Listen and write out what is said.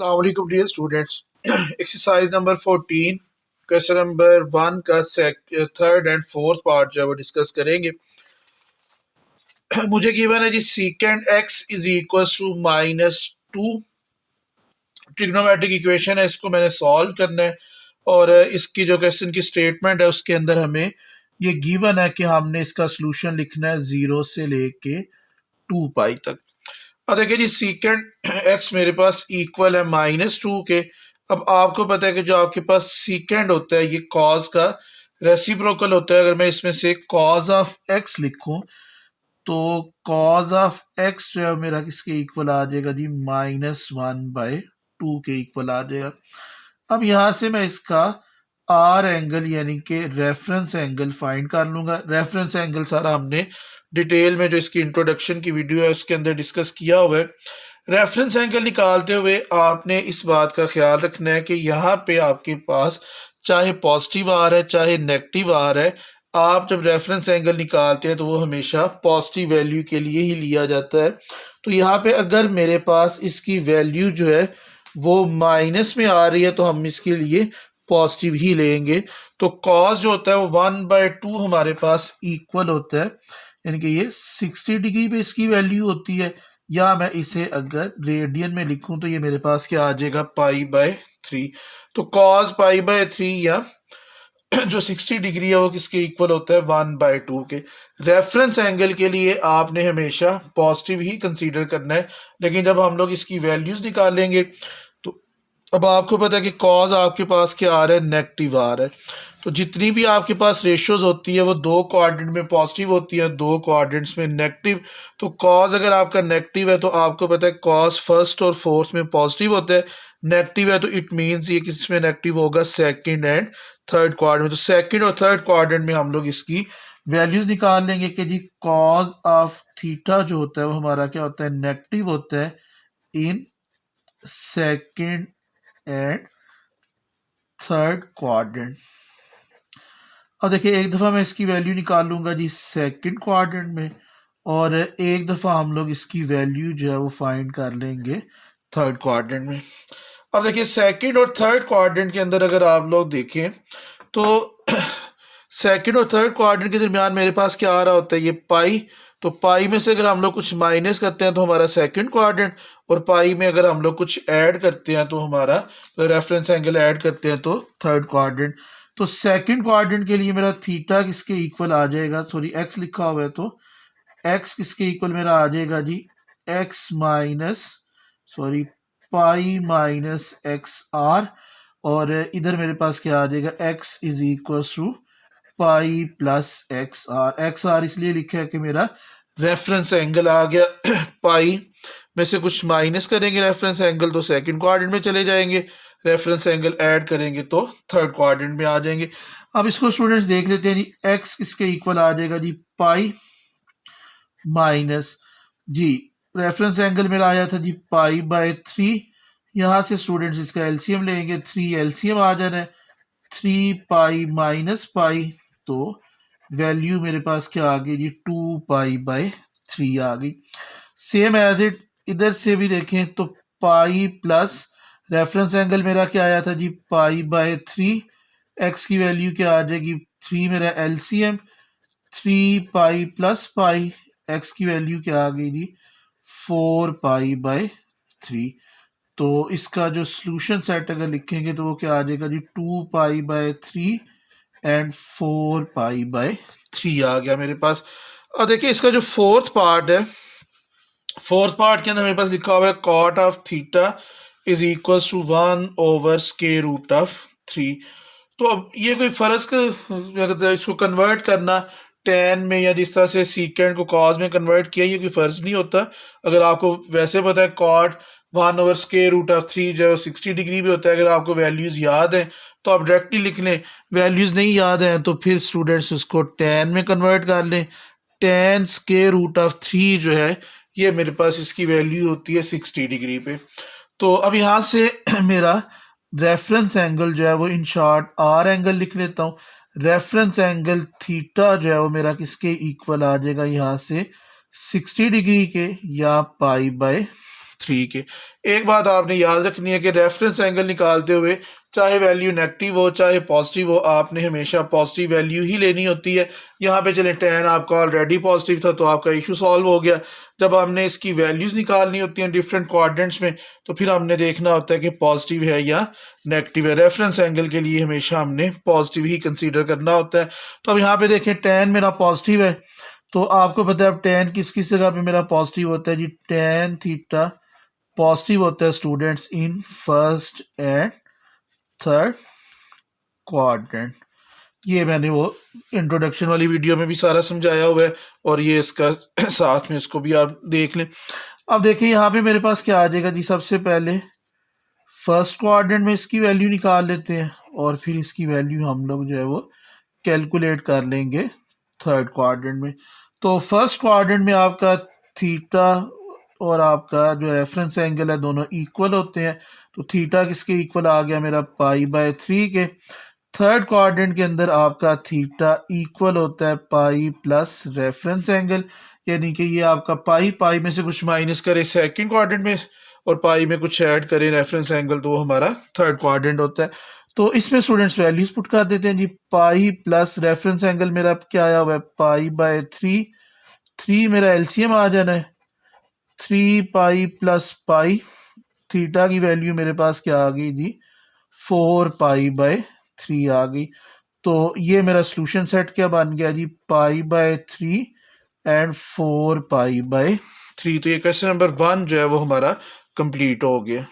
अस्सलाम dear students. Exercise number 14 question number 1 का third and fourth part जो है वो डिस्कस करेंगे। मुझे गिवन है जी second x is equal to -2। Trigonometric equation है, इसको मैंने सॉल्व करना है और इसकी जो क्वेश्चन की स्टेटमेंट है उसके अंदर हमें ये गिवन है कि हमने इसका सोल्यूशन लिखना है 0 से लेके 2 पाई तक। अब देखिए जी सीकेंड एक्स मेरे पास इक्वल है -2 के। अब आपको पता है कि जो आपके पास सीकेंड होता है ये कॉज का रेसिप्रोकल होता है। अगर मैं इसमें से कॉज ऑफ एक्स लिखूं तो कॉज ऑफ एक्स जो है मेरा किसके इक्वल आ जाएगा जी, -1/2 के इक्वल आ जाएगा। अब यहां से मैं इसका आर एंगल यानी कि रेफरेंस एंगल फाइंड कर लूंगा। रेफरेंस एंगल सारा हमने डिटेल में जो इसकी इंट्रोडक्शन की वीडियो है उसके अंदर डिस्कस किया हुआ है। रेफरेंस एंगल निकालते हुए आपने इस बात का ख्याल रखना है कि यहाँ पे आपके पास चाहे पॉजिटिव आर है चाहे नेगेटिव आर है, आप जब रेफरेंस एंगल निकालते हैं तो वो हमेशा पॉजिटिव वैल्यू के लिए ही लिया जाता है। तो यहाँ पे अगर मेरे पास इसकी वैल्यू जो है वो माइनस में आ रही है तो हम इसके लिए पॉजिटिव ही लेंगे। तो कॉस जो होता है वो 1/2 हमारे पास इक्वल होता है, यानी कि ये 60 डिग्री पे इसकी वैल्यू होती है। या मैं इसे अगर रेडियन में लिखूं तो ये मेरे पास क्या आ जाएगा, π/3। तो कॉस π/3 या जो 60 डिग्री है वो किसके इक्वल होता है, 1/2 के। रेफरेंस एंगल के लिए आपने हमेशा पॉजिटिव ही कंसीडर करना है, लेकिन जब हम लोग इसकी वैल्यूज निकालेंगे तो अब आपको पता है कि कॉज आपके पास क्या आ रहा है, नेगेटिव आ रहा है। तो जितनी भी आपके पास रेशियोज होती है वो 2 क्वाड्रेंट में पॉजिटिव होती है, 2 क्वाड्रेंट्स में नेगेटिव। तो कॉज अगर आपका नेगेटिव है तो आपको पता है कॉज फर्स्ट और फोर्थ में पॉजिटिव होता है, नेगेटिव है तो इट मीन्स ये किस में नेगेटिव होगा, सेकंड एंड थर्ड क्वाड्रेंट में। तो सेकंड और थर्ड क्वाड्रेंट में हम लोग इसकी वैल्यूज निकाल लेंगे कि जी कॉज ऑफ थीटा जो होता है वो हमारा क्या होता है, नेगेटिव होता है in second and third quadrant. अब देखिए एक दफ़ा मैं इसकी वैल्यू निकाल लूंगा जी सेकंड क्वाड्रेंट में, और एक दफ़ा हम लोग इसकी वैल्यू जो है वो फाइंड कर लेंगे थर्ड क्वाड्रेंट में। अब देखिए सेकंड और थर्ड क्वाड्रेंट के अंदर अगर आप लोग देखें तो सेकंड और थर्ड क्वाड्रेंट के दरमियान मेरे पास क्या आ रहा होता है, ये पाई। तो पाई में से अगर हम लोग कुछ माइनस करते हैं तो हमारा सेकंड क्वाड्रेंट, और पाई में अगर हम लोग कुछ ऐड करते हैं तो हमारा रेफरेंस एंगल ऐड करते हैं तो थर्ड क्वाड्रेंट। तो सेकंड क्वाड्रेंट के लिए मेरा थीटा किसके इक्वल आ जाएगा, सॉरी एक्स लिखा हुआ है तो एक्स किसके इक्वल मेरा आ जाएगा जी, x minus sorry pi minus x r, और इधर मेरे पास क्या आ जाएगा, x is equal to pi plus x r इसलिए लिखा है कि मेरा रेफरेंस एंगल आ गया। पाई में से कुछ माइनस करेंगे रेफरेंस एंगल तो सेकंड क्वाड्रेंट में चले जाएंगे, रेफरेंस एंगल ऐड करेंगे तो थर्ड क्वाड्रेंट में आ जाएंगे। अब इसको स्टूडेंट्स देख लेते हैं जी, एक्स किसके इक्वल आ जाएगा जी, पाई माइनस जी रेफरेंस एंगल मेरा आया था जी π/3। यहां से स्टूडेंट्स इसका एलसीएम लेंगे, 3 एलसीएम आ जाना है, 3 माइनस पाई, तो वैल्यू मेरे पास क्या आ गई जी, 2π/3 आ गई। सेम एज इट इधर से भी देखें तो पाई प्लस रेफरेंस एंगल मेरा क्या आया था जी, π/3। एक्स की वैल्यू क्या आ जाएगी, 3 मेरा एलसीएम, 3 प्लस पाई, एक्स की वैल्यू क्या आ गई जी, 4π/3। तो इसका जो सोल्यूशन सेट अगर लिखेंगे तो वो क्या आ जाएगा जी, 2π/3 एंड 4π/3 आ गया मेरे पास। और देखिए इसका जो फोर्थ पार्ट है, फोर्थ पार्ट के अंदर मेरे पास लिखा हुआ है cot of theta is equal to 1/√3। तो अब ये कोई फर्क इसको कन्वर्ट करना टेन में या जिस तरह से सीकेंड को कॉज में कन्वर्ट किया, ये कोई फर्ज नहीं होता। अगर आपको वैसे पता है कॉट 1/√3 जो 60 डिग्री भी होता है, अगर आपको वैल्यूज याद हैं तो आप डायरेक्टली लिख लें, वैल्यूज नहीं याद हैं तो फिर स्टूडेंट्स उसको टेन में कन्वर्ट कर लें। tan√3 जो है ये मेरे पास इसकी वैल्यू होती है 60 डिग्री पे। तो अब यहाँ से मेरा रेफरेंस एंगल जो है वो इन शॉर्ट आर एंगल लिख लेता हूँ। रेफरेंस एंगल थीटा जो है वो मेरा किसके इक्वल आ जाएगा, यहाँ से 60 डिग्री के या π/3 3 के। एक बात आपने याद रखनी है कि रेफरेंस एंगल निकालते हुए चाहे वैल्यू नेगेटिव हो चाहे पॉजिटिव हो, आपने हमेशा पॉजिटिव वैल्यू ही लेनी होती है। यहाँ पे चले tan आपका ऑलरेडी पॉजिटिव था तो आपका इशू सॉल्व हो गया। जब हमने इसकी वैल्यूज निकालनी होती हैं डिफरेंट क्वाड्रेंट्स में, तो फिर हमने देखना होता है कि पॉजिटिव है या नेगेटिव है। रेफरेंस एंगल के लिए हमेशा हमने पॉजिटिव ही कंसीडर करना होता है। तो अब यहाँ पे देखें tan मेरा पॉजिटिव है, तो आपको पता है अब tan किस किस जगह पे मेरा पॉजिटिव होता है जी। tan थीटा पॉजिटिव होता है students in first and third quadrant. ये मैंने वो इंट्रोडक्शन वाली वीडियो में भी सारा समझाया हुआ है, और ये इसका साथ में इसको भी आप देख लें। अब देखिए यहाँ पे मेरे पास क्या आ जाएगा जी। सबसे पहले फर्स्ट क्वाड्रेंट में इसकी वैल्यू निकाल लेते हैं और फिर इसकी वैल्यू हम लोग जो है वो कैलकुलेट कर लेंगे थर्ड क्वाड्रेंट में। तो फर्स्ट क्वाड्रेंट में आपका थीटा और आपका जो रेफरेंस एंगल है दोनों इक्वल होते हैं, तो थीटा किसके इक्वल आ गया मेरा π/3 के। थर्ड क्वाड्रेंट के अंदर आपका थीटा इक्वल होता है पाई प्लस रेफरेंस एंगल, यानी कि ये आपका पाई में से कुछ माइनस करे सेकंड क्वाड्रेंट में और पाई में कुछ ऐड करें रेफरेंस एंगल, तो वो हमारा थर्ड क्वाड्रेंट होता है। तो इसमें स्टूडेंट्स वैल्यूज पुट कर देते हैं जी। पाई प्लस रेफरेंस एंगल मेरा क्या आया हुआ है π/3। 3 मेरा एलसीएम आ जाना है, 3 पाई प्लस पाई। थीटा की वैल्यू मेरे पास क्या आ गई जी 4π/3 आ गई। तो ये मेरा सोल्यूशन सेट क्या बन गया जी π/3 एंड 4π/3। तो ये क्वेश्चन नंबर 1 जो है वो हमारा कंप्लीट हो गया।